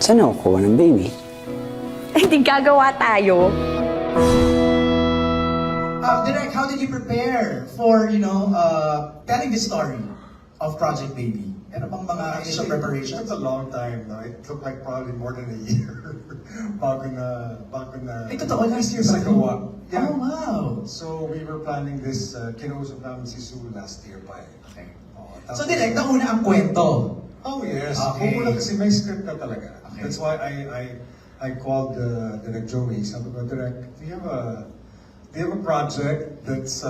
Saan ako kuha ng baby? Hindi gagawa tayo. Direk, how did you prepare for, telling the story of Project Baby? Ano bang mga initial preparations? It took a long time. No? It took like probably more than a year bago na. Ay, totoo, last year sa ba? gawa. Yeah. Oh, wow. So we were planning this, kinausap namin si Sue last year pa eh. Okay. Oo, So, tapos- Direk, nauna ang kwento. Oh yes. Okay. Una kasi may script na talaga. Okay. That's why I called Direk Joey. Sabi ko, Direk, do you have a project that's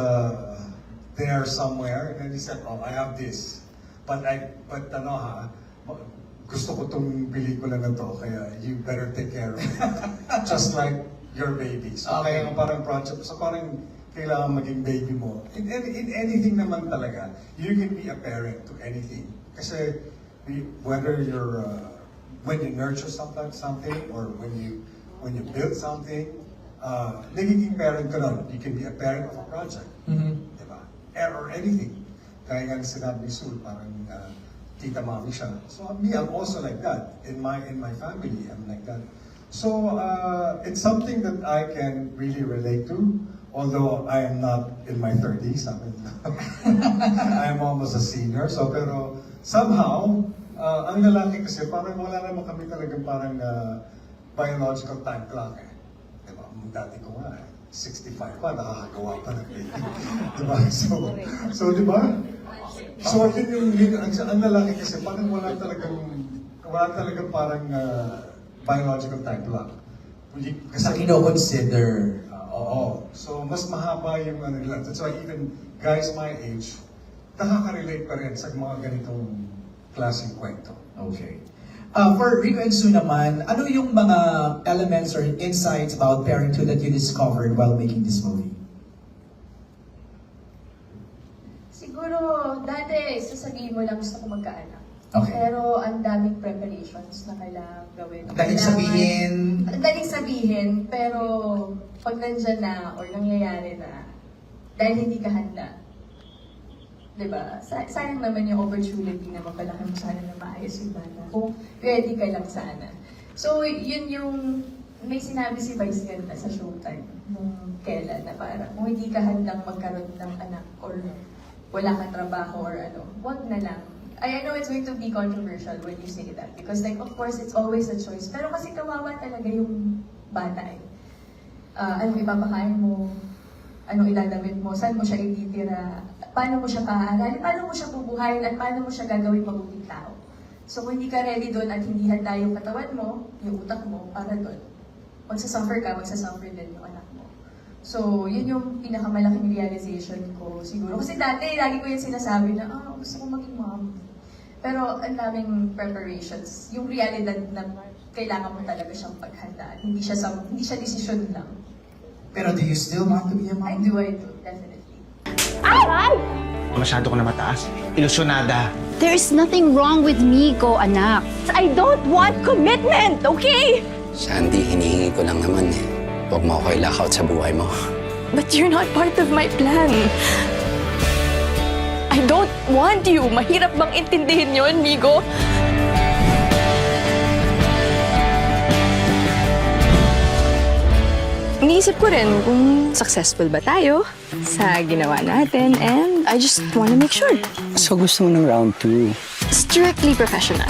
there somewhere? And then he said, oh, I have this. But gusto ko tong pelikula na to, kaya you better take care of it. Just like your baby. So Okay. kaya parang project, so parang kailangan maging baby mo. In anything naman talaga, you can be a parent to anything. Kasi whether you're, when you nurture something or when you build something, nagiging parent ka nun. You can be a parent of a project. Diba? Or anything. Kaya nga sinabi ni Sul, parang tita mami siya. So me, I'm also like that. In my family, I'm like that. So it's something that I can really relate to. Although I am not in my 30s, I am almost a senior. So pero somehow, ang lalaki kasi parang wala naman kami talagang parang biological time clock eh. Diba? Dati ko nga 65 pa, nakakagawa pa ng baby. Diba? So diba? So yun ang lalaki kasi parang wala talagang parang biological time clock. Sa kino-consider. Oo. So mas mahaba yung ano nila. That's why even guys my age, nakaka-relate pa rin sa mga ganitong klaseng kwento. Okay. For Rico and Sue naman, ano yung mga elements or insights about parenthood that you discovered while making this movie? Siguro, dati, sasabihin mo lang gusto ko magkaanak. Okay. Pero ang daming preparations na kailangan gawin. Daling sabihin, Ang daling sabihin, pero pag nandyan na or nangyayari na, dahil hindi ka handa, diba? Sayang naman yung opportunity na mapalaki mo sana na maayos yung bata. Kung ready ka lang sana. So, yun yung may sinabi si Vice ganda sa Showtime nung kailan na parang kung hindi ka handang magkaroon ng anak or wala kang trabaho or ano, wag na lang. I know it's going to be controversial when you say that because like of course it's always a choice. Pero kasi kawawa talaga yung bata eh. Anong ipapakain mo, anong idadamit mo, saan mo siya ititira, paano mo siya paaalala, paano mo siya bubuhayin, at paano mo siya gagawin mabuting tao. So kung hindi ka ready doon at hindi handa yung katawan mo, yung utak mo, para doon, magsasuffer ka, magsasuffer din yung anak mo. So, yun yung pinakamalaking realization ko siguro. Kasi dati, lagi ko yung sinasabi na, gusto ko maging mom. Pero ang daming preparations. Yung realidad na kailangan mo talaga siyang paghandaan. Hindi siya desisyon lang. pero do you still want to be a mom? I do, definitely. Masyado ko na mataas. Ilusyonada. There is nothing wrong with me, ko anak. I don't want commitment, okay? Sandy, hinihingi ko lang naman eh. Huwag mo ako i-lock out sa buhay mo. But you're not part of my plan. I don't want you. Mahirap bang intindihin yun, Migo? Iniisip ko rin kung successful ba tayo sa ginawa natin and I just want to make sure. So gusto mo ng round 2? Strictly professional.